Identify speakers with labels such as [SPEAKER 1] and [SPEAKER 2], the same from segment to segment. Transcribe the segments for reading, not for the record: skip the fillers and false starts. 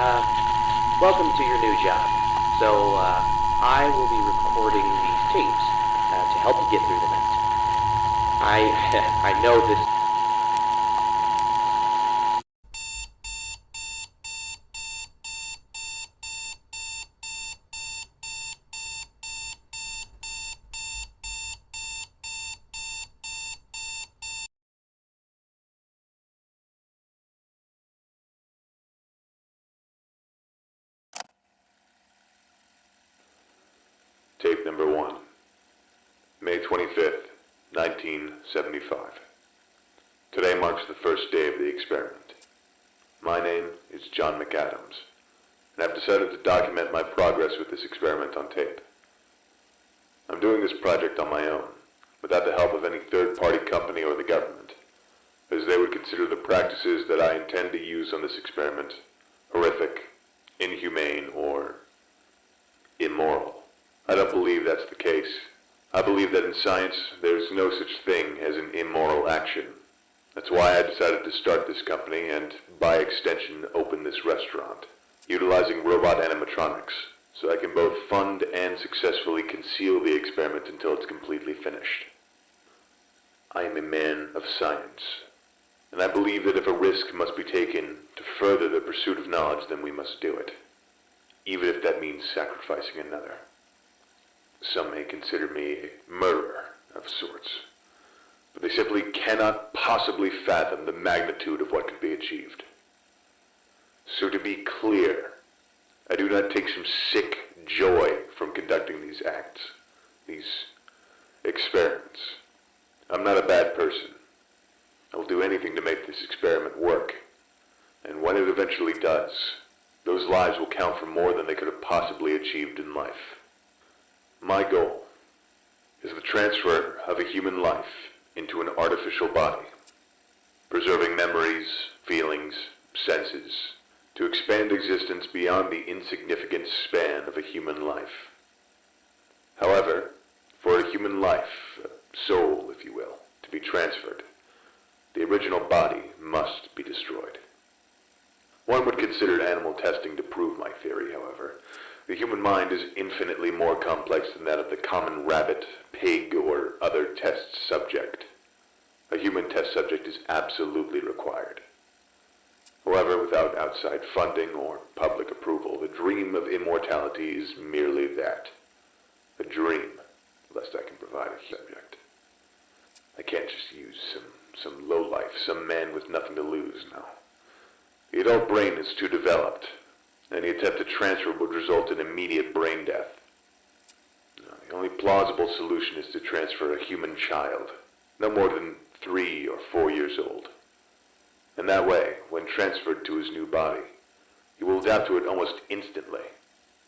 [SPEAKER 1] Welcome to your new job. So, I will be recording these tapes to help you get through the night. I know this.
[SPEAKER 2] Tape number 1, May 25th, 1975. Today marks the first day of the experiment. My name is John McAdams, and I've decided to document my progress with this experiment on tape. I'm doing this project on my own, without the help of any third-party company or the government, as they would consider the practices that I intend to use on this experiment horrific, inhumane, or immoral. I don't believe that's the case. I believe that in science, there's no such thing as an immoral action. That's why I decided to start this company and, by extension, open this restaurant, utilizing robot animatronics, so I can both fund and successfully conceal the experiment until it's completely finished. I am a man of science, and I believe that if a risk must be taken to further the pursuit of knowledge, then we must do it, even if that means sacrificing another. Some may consider me a murderer of sorts, but they simply cannot possibly fathom the magnitude of what could be achieved. So to be clear, I do not take some sick joy from conducting these acts, these experiments. I'm not a bad person. I will do anything to make this experiment work, and when it eventually does, those lives will count for more than they could have possibly achieved in life. My goal is the transfer of a human life into an artificial body, preserving memories, feelings, senses, to expand existence beyond the insignificant span of a human life. However, for a human life, a soul, if you will, to be transferred, the original body must be destroyed. One would consider animal testing to prove my theory, however. The human mind is infinitely more complex than that of the common rabbit, pig, or other test subject. A human test subject is absolutely required. However, without outside funding or public approval, the dream of immortality is merely that. A dream, lest I can provide a subject. I can't just use some lowlife, some man with nothing to lose, no. The adult brain is too developed. Any attempt to transfer would result in immediate brain death. No, the only plausible solution is to transfer a human child, no more than 3 or 4 years old. And that way, when transferred to his new body, he will adapt to it almost instantly.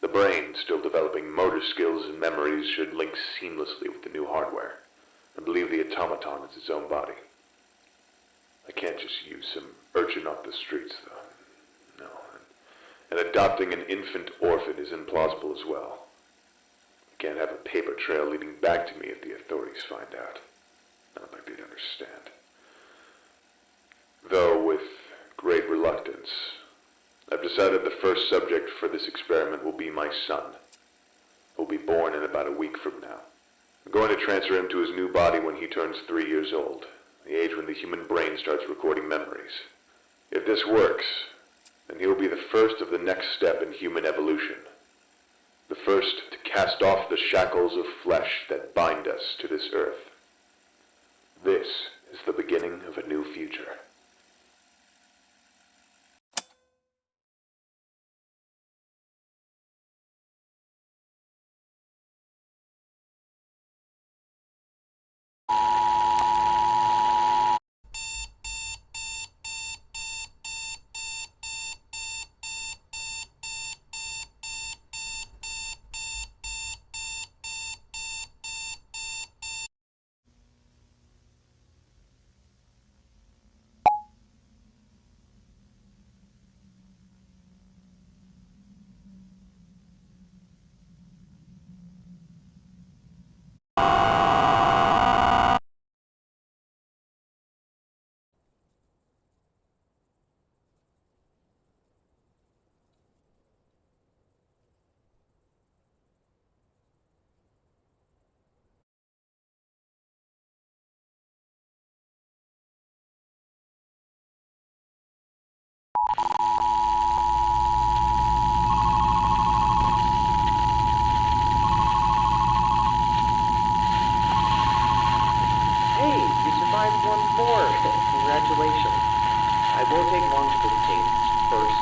[SPEAKER 2] The brain, still developing motor skills and memories, should link seamlessly with the new hardware, and believe the automaton is its own body. I can't just use some urchin off the streets, though. No. And adopting an infant orphan is implausible as well. I can't have a paper trail leading back to me if the authorities find out. I don't think they'd understand. Though with great reluctance, I've decided the first subject for this experiment will be my son, who will be born in about a week from now. I'm going to transfer him to his new body when he turns 3 years old, the age when the human brain starts recording memories. If this works, then he will be the first of the next step in human evolution. The first to cast off the shackles of flesh that bind us to this earth. This is the beginning of a new future.
[SPEAKER 1] once more. Congratulations. I won't take long to dictate. First,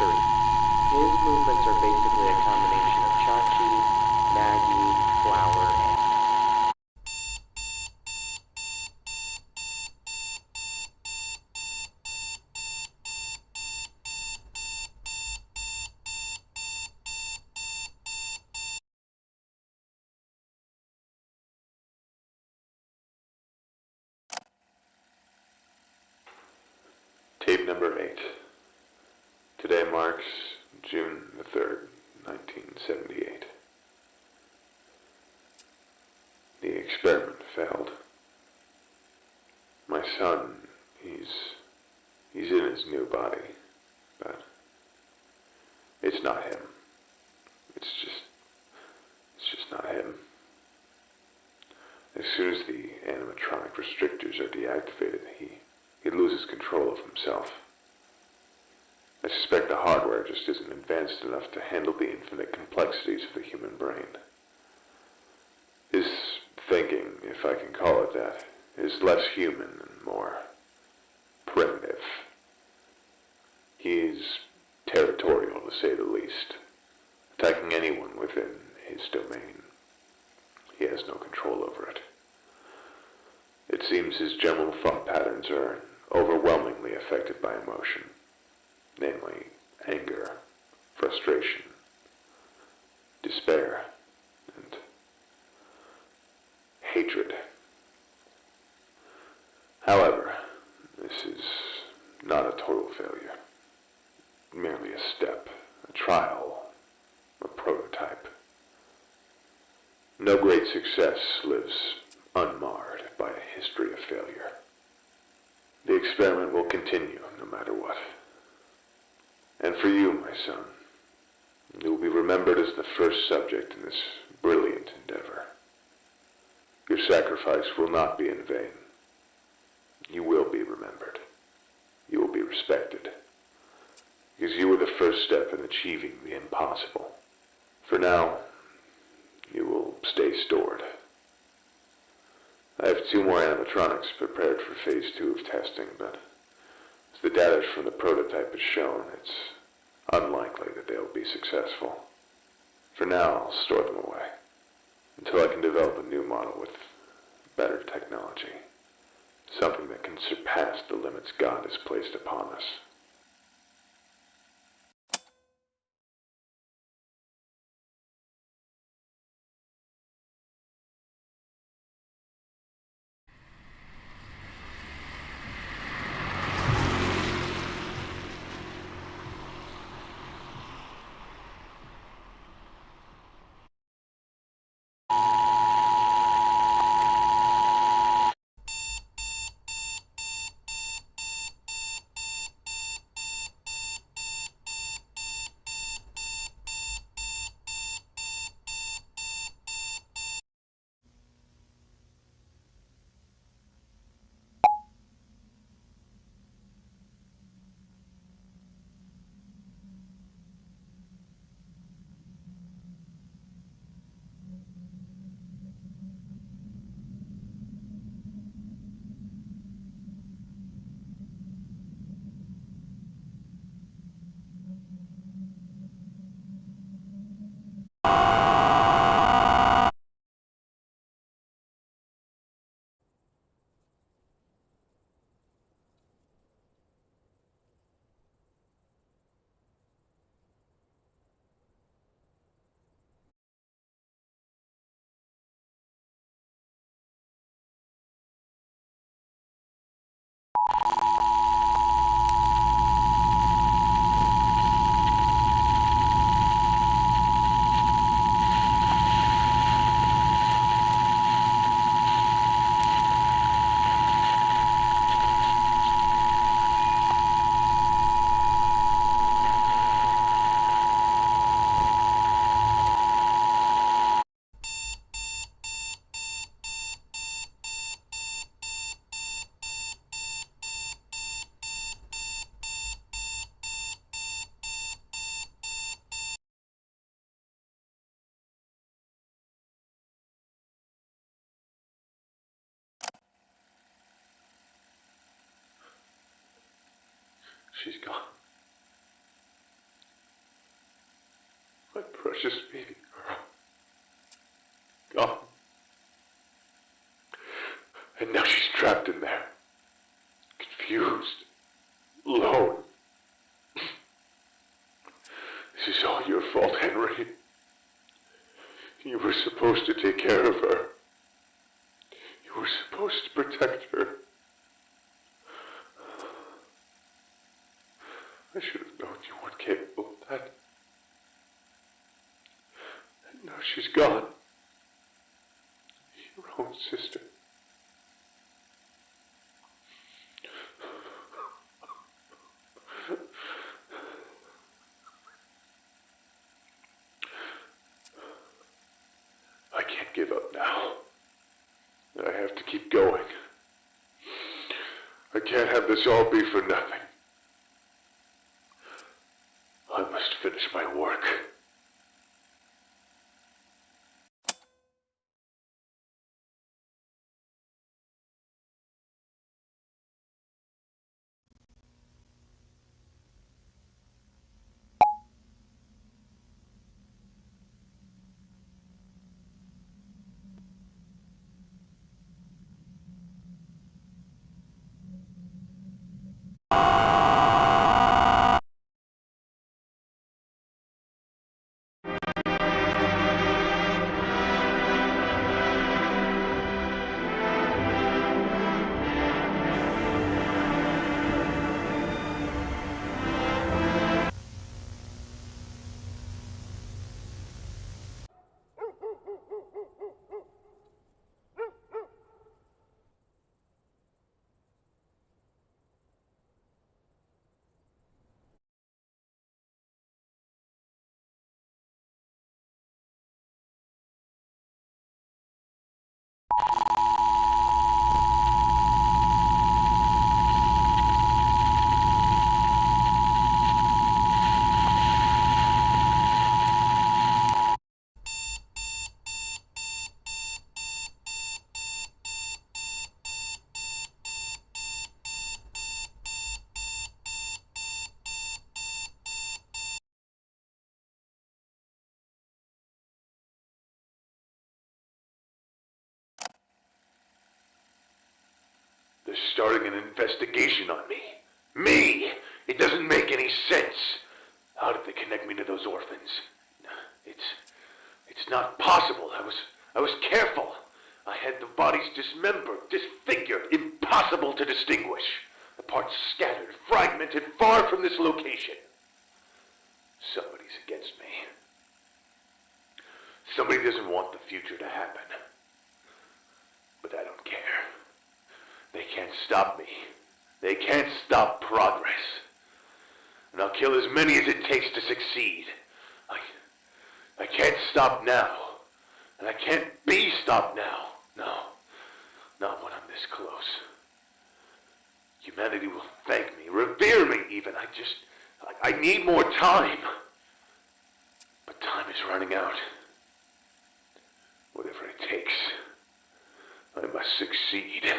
[SPEAKER 1] Suri. His movements are basically a combination of Chachi, Maggie, Flower, and...
[SPEAKER 2] Tape number 8. Today marks June the 3rd, 1978. The experiment failed. My son, he's in his new body, but it's not him. It's just not him. As soon as the animatronic restrictors are deactivated, he loses control of himself. I suspect the hardware just isn't advanced enough to handle the infinite complexities of the human brain. His thinking, if I can call it that, is less human and more primitive. He is territorial, to say the least, attacking anyone within his domain. He has no control over it. It seems his general thought patterns are overwhelmingly affected by emotion, namely anger, frustration, despair, and hatred. However, this is not a total failure, merely a step, a trial, a prototype. No great success lives unmarred by a history of failure. The experiment will continue no matter what. And for you, my son, you will be remembered as the first subject in this brilliant endeavor. Your sacrifice will not be in vain. You will be remembered. You will be respected. Because you were the first step in achieving the impossible. For now, you will stay stored. I have 2 more animatronics prepared for phase 2 of testing, but as the data from the prototype has shown, it's unlikely that they'll be successful. For now, I'll store them away, until I can develop a new model with better technology. Something that can surpass the limits God has placed upon us. She's gone. My precious baby girl. Gone. And now she's trapped in there. Confused. Alone. This is all your fault, Henry. You were supposed to take care of her. You were supposed to protect her. I should have known you weren't capable of that. And now she's gone. Your own sister. I can't give up now. I have to keep going. I can't have this all be for nothing. I must finish my work. They're starting an investigation on me. Me! It doesn't make any sense. How did they connect me to those orphans? It's not possible. I was careful. I had the bodies dismembered, disfigured, impossible to distinguish. The parts scattered, fragmented, far from this location. Somebody's against me. Somebody doesn't want the future to happen. But I don't care. They can't stop me. They can't stop progress. And I'll kill as many as it takes to succeed. I can't stop now. And I can't be stopped now. No. Not when I'm this close. Humanity will thank me, revere me even. I need more time. But time is running out. Whatever it takes, I must succeed.